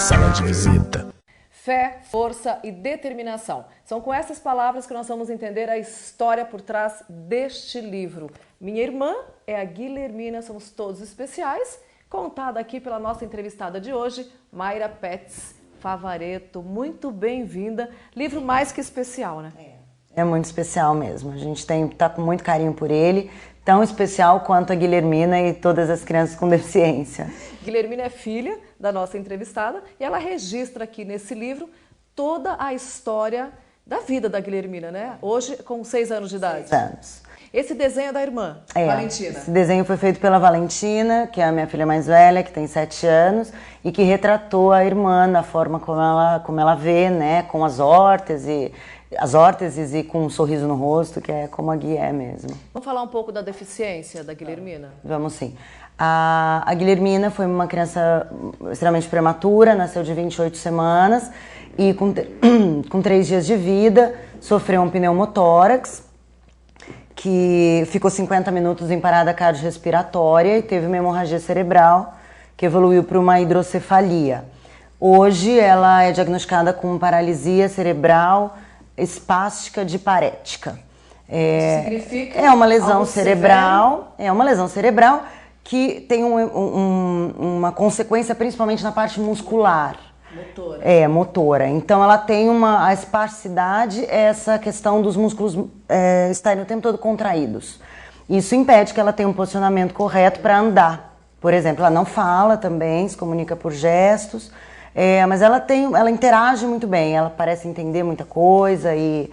sala de visita. Fé, força e determinação. São com essas palavras que nós vamos entender a história por trás deste livro. Minha irmã é a Guilhermina, somos todos especiais, contada aqui pela nossa entrevistada de hoje, Mayra Petz Favaretto. Muito bem-vinda. Livro mais que especial, né? É muito especial mesmo. A gente tá com muito carinho por ele, tão especial quanto a Guilhermina e todas as crianças com deficiência. Guilhermina é filha da nossa entrevistada e ela registra aqui nesse livro toda a história da vida da Guilhermina, né? Hoje com 6 anos de idade. 6 anos. Esse desenho é da irmã, Valentina. Esse desenho foi feito pela Valentina, que é a minha filha mais velha, que tem 7 anos, e que retratou a irmã da forma como ela vê, né? Com as órteses e com um sorriso no rosto, que é como a Gui é mesmo. Vamos falar um pouco da deficiência da Guilhermina? Vamos sim. A Guilhermina foi uma criança extremamente prematura, nasceu de 28 semanas e com 3 dias de vida sofreu um pneumotórax, que ficou 50 minutos em parada cardiorrespiratória e teve uma hemorragia cerebral que evoluiu para uma hidrocefalia. Hoje ela é diagnosticada com paralisia cerebral espástica diparética. É uma lesão cerebral, que tem uma consequência principalmente na parte muscular. Motora. Então ela tem a espasticidade, essa questão dos músculos estarem o tempo todo contraídos. Isso impede que ela tenha um posicionamento correto para andar. Por exemplo, ela não fala também, se comunica por gestos, mas ela interage muito bem, ela parece entender muita coisa e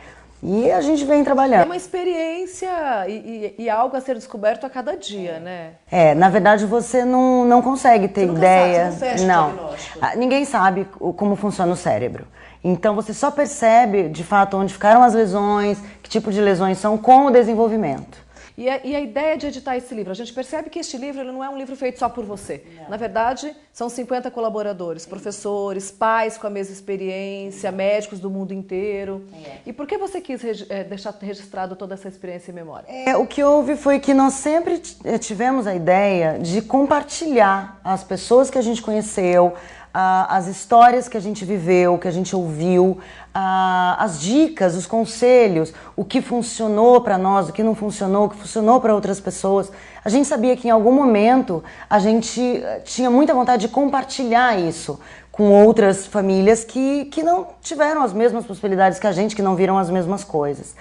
a gente vem trabalhando. É uma experiência e algo a ser descoberto a cada dia, né? Na verdade você não consegue ter ideia. Você não fecha o diagnóstico. Ninguém sabe como funciona o cérebro. Então você só percebe, de fato, onde ficaram as lesões, que tipo de lesões são com o desenvolvimento. E a ideia de editar esse livro, a gente percebe que este livro ele não é um livro feito só por você. Não. Na verdade, são 50 colaboradores, professores, pais com a mesma experiência, médicos do mundo inteiro. E por que você quis deixar registrado toda essa experiência e memória? O que houve foi que nós sempre tivemos a ideia de compartilhar as pessoas que a gente conheceu, as histórias que a gente viveu, que a gente ouviu, as dicas, os conselhos, o que funcionou para nós, o que não funcionou, o que funcionou para outras pessoas. A gente sabia que em algum momento a gente tinha muita vontade de compartilhar isso com outras famílias que não tiveram as mesmas possibilidades que a gente, que não viram as mesmas coisas.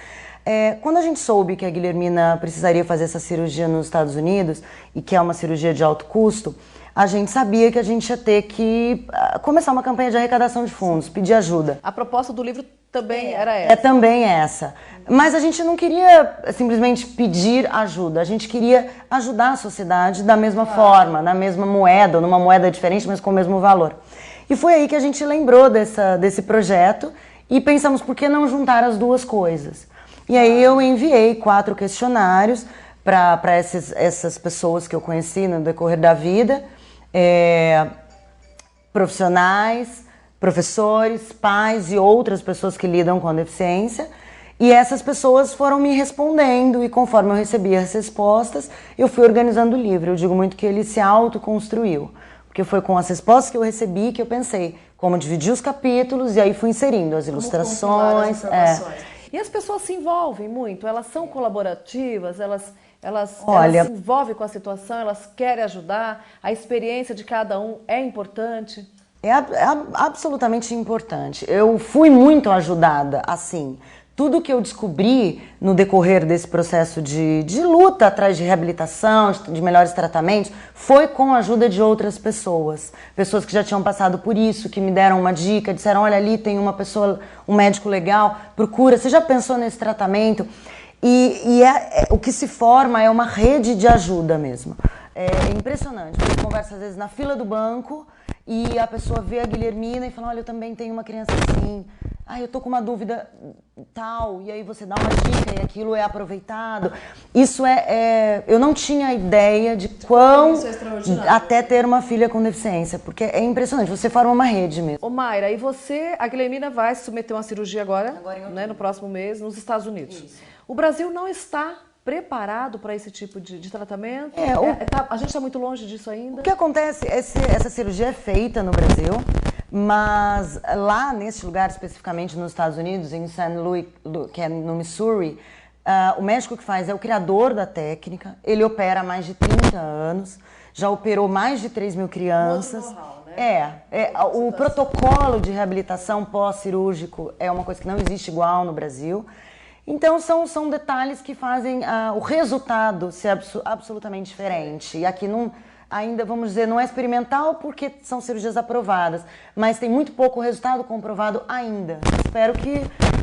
Quando a gente soube que a Guilhermina precisaria fazer essa cirurgia nos Estados Unidos e que é uma cirurgia de alto custo, a gente sabia que a gente ia ter que começar uma campanha de arrecadação de fundos, pedir ajuda. A proposta do livro também era essa? Também essa. Mas a gente não queria simplesmente pedir ajuda, a gente queria ajudar a sociedade da mesma forma, na mesma moeda, ou numa moeda diferente, mas com o mesmo valor. E foi aí que a gente lembrou desse projeto e pensamos, por que não juntar as duas coisas? E aí eu enviei 4 questionários para essas pessoas que eu conheci no decorrer da vida, profissionais, professores, pais e outras pessoas que lidam com a deficiência. E essas pessoas foram me respondendo e conforme eu recebia as respostas, eu fui organizando o livro. Eu digo muito que ele se autoconstruiu, porque foi com as respostas que eu recebi que eu pensei como dividir os capítulos e aí fui inserindo as ilustrações. E as pessoas se envolvem muito, elas são colaborativas, elas se envolvem com a situação, elas querem ajudar, a experiência de cada um é importante? É absolutamente importante. Eu fui muito ajudada, assim. Tudo que eu descobri no decorrer desse processo de luta atrás de reabilitação, de melhores tratamentos, foi com a ajuda de outras pessoas. Pessoas que já tinham passado por isso, que me deram uma dica, disseram, olha, ali tem uma pessoa, um médico legal, procura, você já pensou nesse tratamento? O que se forma é uma rede de ajuda mesmo. É impressionante. Você conversa às vezes na fila do banco e a pessoa vê a Guilhermina e fala, olha, eu também tenho uma criança assim. Eu tô com uma dúvida tal. E aí você dá uma dica e aquilo é aproveitado. Isso eu não tinha ideia de quão até ter uma filha com deficiência. Porque é impressionante, você forma uma rede mesmo. Ô Mayra, e a Guilhermina vai se submeter a uma cirurgia agora né, no próximo mês, nos Estados Unidos. Isso. O Brasil não está preparado para esse tipo de tratamento? A gente está muito longe disso ainda? O que acontece, essa cirurgia é feita no Brasil, Mas lá, nesse lugar, especificamente nos Estados Unidos, em St. Louis, que é no Missouri, o médico que faz é o criador da técnica, ele opera há mais de 30 anos, já operou mais de 3 mil crianças. O protocolo de reabilitação pós-cirúrgico é uma coisa que não existe igual no Brasil. Então, são detalhes que fazem o resultado ser absolutamente diferente. E aqui ainda, vamos dizer, não é experimental porque são cirurgias aprovadas, mas tem muito pouco resultado comprovado ainda. Espero que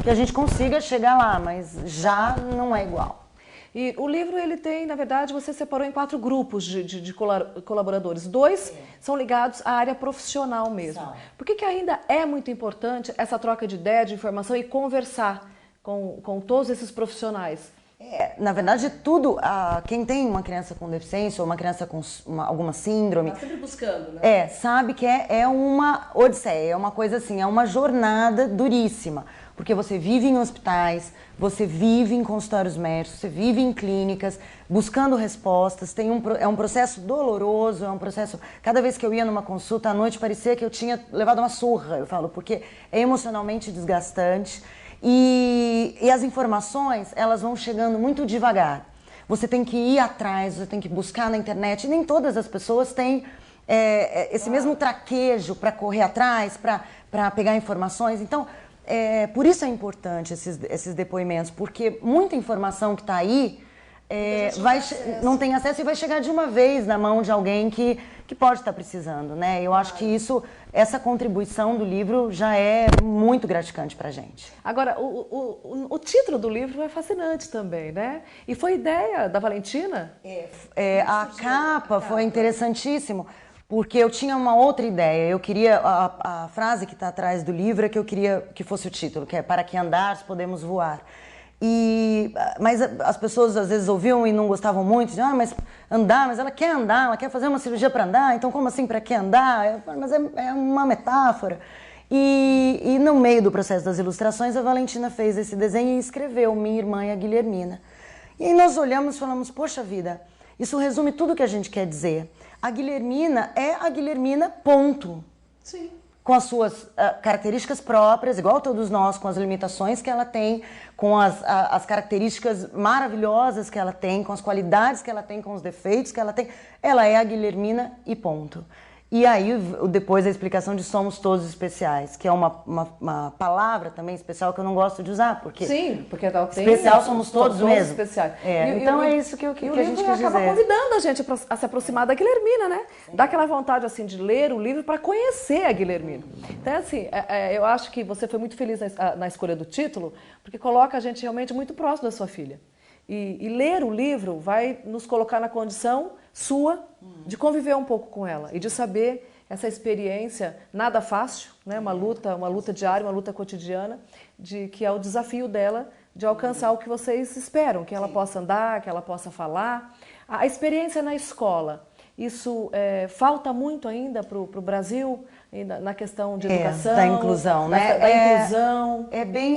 a gente consiga chegar lá, mas já não é igual. E o livro, ele tem, na verdade, você separou em 4 grupos de colaboradores. 2 são ligados à área profissional mesmo. Por que ainda é muito importante essa troca de ideia, de informação e conversar com todos esses profissionais? Na verdade, quem tem uma criança com deficiência ou uma criança com alguma síndrome... Está sempre buscando, né? Sabe que é uma odisseia, é uma coisa assim, é uma jornada duríssima. Porque você vive em hospitais, você vive em consultórios médicos, você vive em clínicas, buscando respostas. É um processo doloroso, é um processo... Cada vez que eu ia numa consulta à noite, parecia que eu tinha levado uma surra, eu falo, porque é emocionalmente desgastante. E as informações, elas vão chegando muito devagar. Você tem que ir atrás, você tem que buscar na internet. E nem todas as pessoas têm esse mesmo traquejo para correr atrás, para pegar informações. Então, por isso é importante esses depoimentos, porque muita informação que está aí não tem acesso e vai chegar de uma vez na mão de alguém que pode estar precisando, né? Eu acho que essa contribuição do livro já é muito gratificante para a gente. Agora, o título do livro é fascinante também, né? E foi ideia da Valentina? A capa foi interessantíssimo, porque eu tinha uma outra ideia. Eu queria, a frase que está atrás do livro é que eu queria que fosse o título, que é "Para que andares podemos voar". Mas as pessoas às vezes ouviam e não gostavam muito, diziam, mas ela quer andar, ela quer fazer uma cirurgia para andar, então como assim para que andar? Eu falei, mas é uma metáfora. E no meio do processo das ilustrações, a Valentina fez esse desenho e escreveu Minha Irmã e a Guilhermina. E aí nós olhamos e falamos, poxa vida, isso resume tudo o que a gente quer dizer. A Guilhermina é a Guilhermina, ponto. Sim. Com as suas características próprias, igual todos nós, com as limitações que ela tem, com as características maravilhosas que ela tem, com as qualidades que ela tem, com os defeitos que ela tem. Ela é a Guilhermina e ponto. E aí, depois a explicação de somos todos especiais, que é uma palavra também especial que eu não gosto de usar, porque... Sim, porque tem, especial somos todos mesmo. Especiais. Então é isso que a gente quis dizer. Acaba convidando a gente a se aproximar da Guilhermina, né? Dá aquela vontade, assim, de ler o livro para conhecer a Guilhermina. Então, assim, eu acho que você foi muito feliz na escolha do título, porque coloca a gente realmente muito próximo da sua filha. E ler o livro vai nos colocar na condição sua de conviver um pouco com ela e de saber essa experiência nada fácil, né? Uma luta diária, uma luta cotidiana, que é o desafio dela de alcançar o que vocês esperam, que ela possa andar, que ela possa falar. A experiência na escola, isso falta muito ainda para o Brasil, na questão de educação, da inclusão, né? Da inclusão.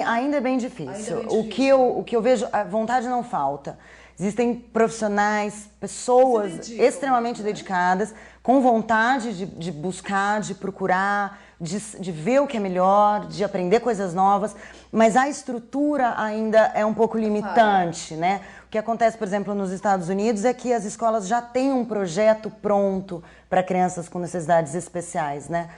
Ainda é bem difícil. O que eu vejo, a vontade não falta. Existem profissionais, pessoas extremamente dedicadas, com vontade de buscar, de procurar, de ver o que é melhor, de aprender coisas novas, mas a estrutura ainda é um pouco limitante, né? O que acontece, por exemplo, nos Estados Unidos é que as escolas já têm um projeto pronto para crianças com necessidades especiais, né?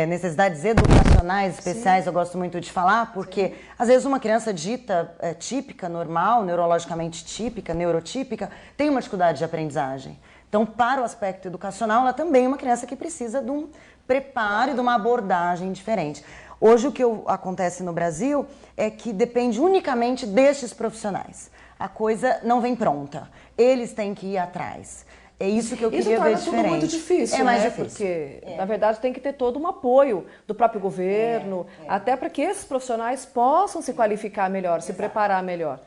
Necessidades educacionais especiais, eu gosto muito de falar, porque às vezes uma criança dita típica, normal, neurologicamente típica, neurotípica, tem uma dificuldade de aprendizagem. Então, para o aspecto educacional, ela também é uma criança que precisa de um preparo e de uma abordagem diferente. Hoje, o que acontece no Brasil é que depende unicamente destes profissionais. A coisa não vem pronta, eles têm que ir atrás. É isso que eu queria ver diferente. Isso torna tudo muito difícil, é mais né? difícil. Porque, na verdade, tem que ter todo um apoio do próprio governo, até para que esses profissionais possam se qualificar melhor, se preparar melhor.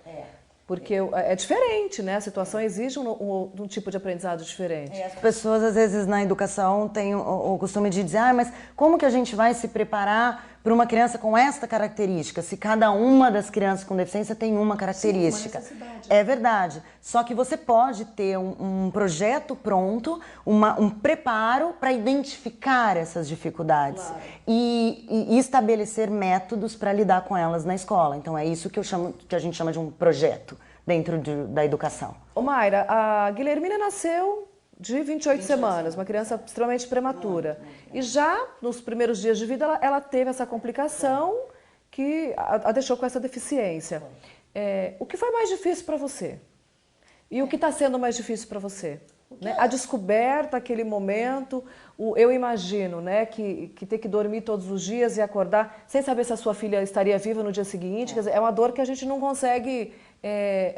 Porque é diferente, né? A situação exige um tipo de aprendizado diferente. As pessoas, às vezes, na educação têm o costume de dizer, mas como que a gente vai se preparar para uma criança com esta característica, se cada uma das crianças com deficiência tem uma característica. Sim, uma necessidade. É verdade. Só que você pode ter um projeto pronto, um preparo para identificar essas dificuldades, Claro. e estabelecer métodos para lidar com elas na escola. Então é isso que a gente chama de um projeto dentro da educação. Ô Mayra, a Guilhermina nasceu de 28 semanas, uma criança extremamente prematura. E já nos primeiros dias de vida ela teve essa complicação que a deixou com essa deficiência. O que foi mais difícil para você? E o que está sendo mais difícil para você? Né? A descoberta, aquele momento, eu imagino, né, que ter que dormir todos os dias e acordar sem saber se a sua filha estaria viva no dia seguinte, quer dizer, é uma dor que a gente não consegue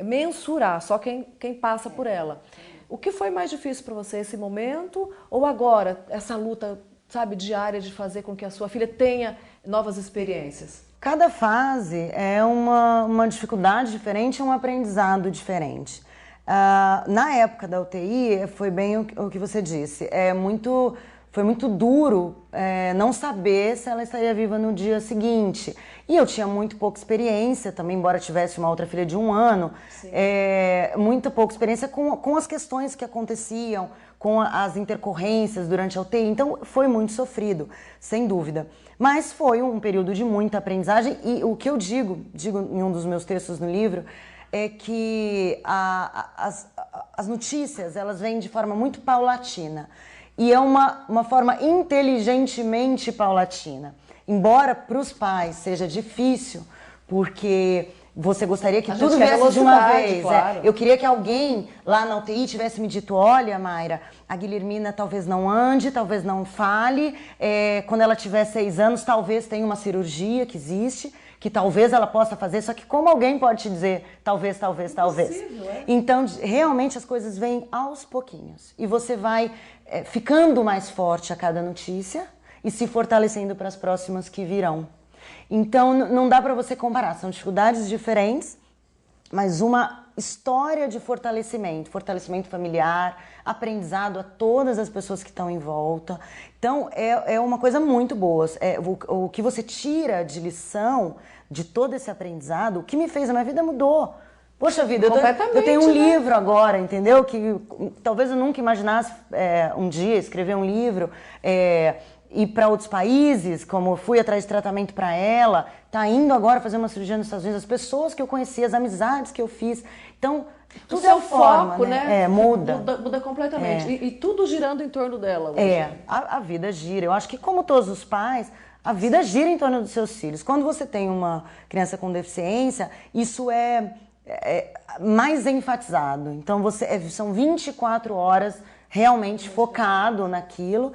mensurar, só quem passa por ela. O que foi mais difícil para você, esse momento ou agora, essa luta, sabe, diária de fazer com que a sua filha tenha novas experiências? Cada fase é uma dificuldade diferente, um aprendizado diferente. Na época da UTI, foi bem o que você disse, foi muito duro não saber se ela estaria viva no dia seguinte. E eu tinha muito pouca experiência também, embora tivesse uma outra filha de 1 ano, muito pouca experiência com as questões que aconteciam, com as intercorrências durante a UTI. Então foi muito sofrido, sem dúvida. Mas foi um período de muita aprendizagem e o que eu digo em um dos meus textos no livro, é que as notícias elas vêm de forma muito paulatina e é uma forma inteligentemente paulatina. Embora para os pais seja difícil, porque você gostaria que tudo viesse de uma vez. Claro. Eu queria que alguém lá na UTI tivesse me dito, olha, Mayra, a Guilhermina talvez não ande, talvez não fale, quando ela tiver 6 anos talvez tenha uma cirurgia que existe, que talvez ela possa fazer, só que como alguém pode te dizer talvez, talvez, talvez? Impossível, Então, realmente as coisas vêm aos pouquinhos. E você vai ficando mais forte a cada notícia e se fortalecendo para as próximas que virão. Então, não dá para você comparar. São dificuldades diferentes, mas uma história de fortalecimento familiar, aprendizado a todas as pessoas que estão em volta. Então, é uma coisa muito boa. O que você tira de lição de todo esse aprendizado, o que me fez, a minha vida mudou. Poxa vida, eu tenho um livro agora, entendeu? Que talvez eu nunca imaginasse um dia escrever um livro, ir para outros países, como fui atrás de tratamento para ela, tá indo agora fazer uma cirurgia nos Estados Unidos, as pessoas que eu conheci, as amizades que eu fiz. Então, tudo o seu forma, foco, né? Muda. Muda completamente. E tudo girando em torno dela hoje. A vida gira. Eu acho que como todos os pais, a vida gira em torno dos seus filhos. Quando você tem uma criança com deficiência, isso é mais enfatizado. Então, são 24 horas realmente focado naquilo,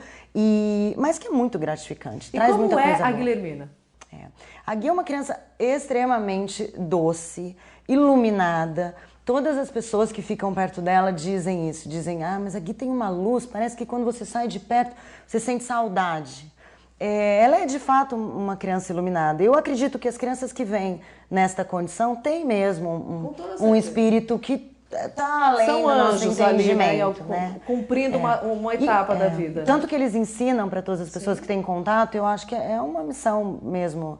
mas que é muito gratificante. Traz muita coisa boa. A Guilhermina? A Gui é uma criança extremamente doce, iluminada. Todas as pessoas que ficam perto dela dizem isso. Dizem, mas a Gui tem uma luz, parece que quando você sai de perto, você sente saudade. Ela é de fato uma criança iluminada. Eu acredito que as crianças que vêm nesta condição têm mesmo um espírito que está além do nosso entendimento, né? Cumprindo uma etapa da vida. Tanto que eles ensinam para todas as pessoas que têm contato, eu acho que é uma missão mesmo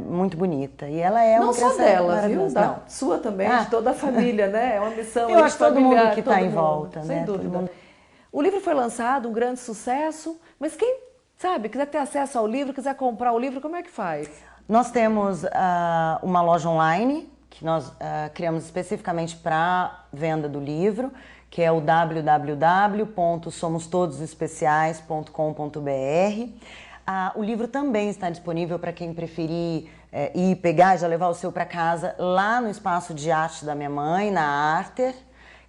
muito bonita. E ela é não uma criança só dela, maravilhosa. Viu? Da sua também, de toda a família, né? É uma missão eu acho familiar, todo mundo que está em volta, sem né? dúvida. O livro foi lançado, um grande sucesso, mas quem quiser ter acesso ao livro, quiser comprar o livro, como é que faz? Nós temos uma loja online que nós criamos especificamente para venda do livro, que é o www.somostodosespeciais.com.br. O livro também está disponível para quem preferir ir pegar e já levar o seu para casa lá no Espaço de Arte da minha mãe, na Arter,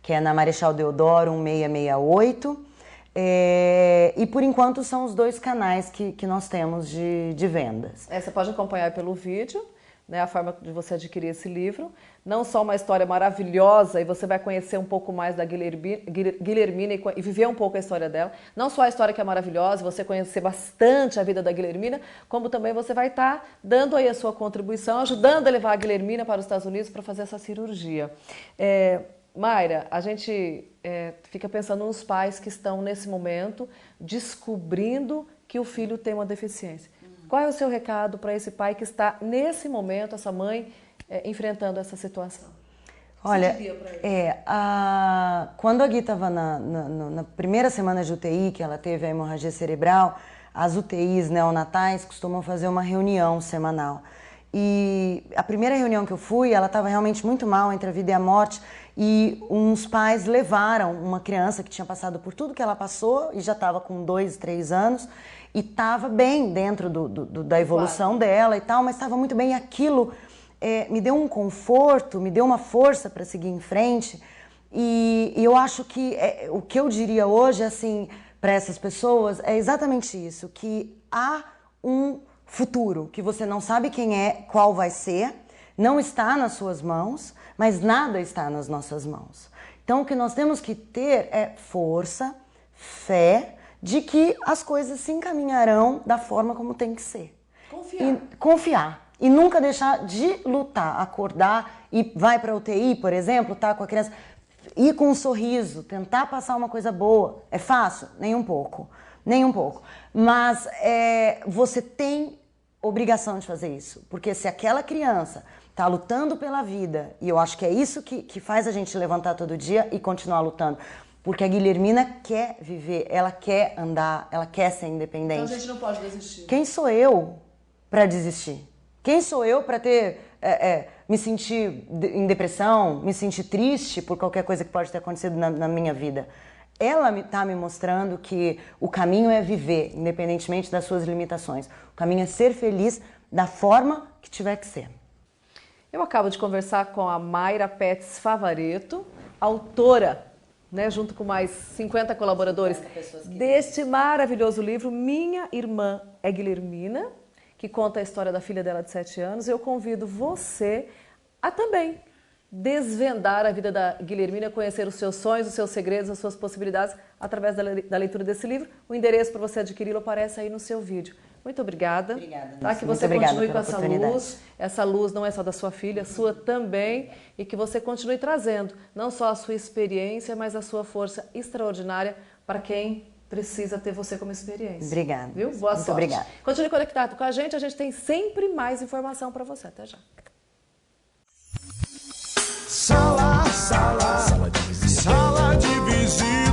que é na Marechal Deodoro 1668. E por enquanto são os 2 canais que nós temos de vendas. Você pode acompanhar pelo vídeo, né, a forma de você adquirir esse livro. Não só uma história maravilhosa, e você vai conhecer um pouco mais da Guilhermina e viver um pouco a história dela. Não só a história que é maravilhosa, você conhecer bastante a vida da Guilhermina, como também você vai estar dando aí a sua contribuição, ajudando a levar a Guilhermina para os Estados Unidos para fazer essa cirurgia. Mayra, a gente fica pensando nos pais que estão nesse momento descobrindo que o filho tem uma deficiência. Qual é o seu recado para esse pai que está, nesse momento, essa mãe, enfrentando essa situação? Olha, quando a Gui estava na primeira semana de UTI, que ela teve a hemorragia cerebral, as UTIs neonatais costumam fazer uma reunião semanal. E a primeira reunião que eu fui, ela estava realmente muito mal, entre a vida e a morte, e uns pais levaram uma criança que tinha passado por tudo que ela passou e já estava com 2, 3 anos e estava bem dentro da evolução dela e tal, mas estava muito bem. E aquilo me deu um conforto, me deu uma força para seguir em frente. E eu acho que o que eu diria hoje, assim, para essas pessoas é exatamente isso, que há um futuro, que você não sabe quem é, qual vai ser, não está nas suas mãos, mas nada está nas nossas mãos. Então o que nós temos que ter é força, fé, de que as coisas se encaminharão da forma como tem que ser. Confiar. E nunca deixar de lutar, acordar e vai para a UTI, por exemplo, tá com a criança, ir com um sorriso, tentar passar uma coisa boa. É fácil? Nem um pouco. Nem um pouco. Mas você tem obrigação de fazer isso. Porque se aquela criança está lutando pela vida, e eu acho que é isso que faz a gente levantar todo dia e continuar lutando. Porque a Guilhermina quer viver, ela quer andar, ela quer ser independente. Então a gente não pode desistir. Quem sou eu para desistir? Quem sou eu para me sentir em depressão, me sentir triste por qualquer coisa que pode ter acontecido na minha vida? Ela está me mostrando que o caminho é viver, independentemente das suas limitações. O caminho é ser feliz da forma que tiver que ser. Eu acabo de conversar com a Mayra Petz Favaretto, autora, né, junto com mais 50 colaboradores, deste maravilhoso livro, Minha Irmã é Guilhermina, que conta a história da filha dela de 7 anos. Eu convido você a também desvendar a vida da Guilhermina, conhecer os seus sonhos, os seus segredos, as suas possibilidades através da leitura desse livro. O endereço para você adquiri-lo aparece aí no seu vídeo. Muito obrigada. Obrigada. Tá? Que você continue com essa luz. Essa luz não é só da sua filha, sua também. E que você continue trazendo não só a sua experiência, mas a sua força extraordinária para quem precisa ter você como experiência. Obrigada. Viu? Boa sorte. Muito obrigada. Continue conectado com a gente tem sempre mais informação para você. Até já. Sala de visita.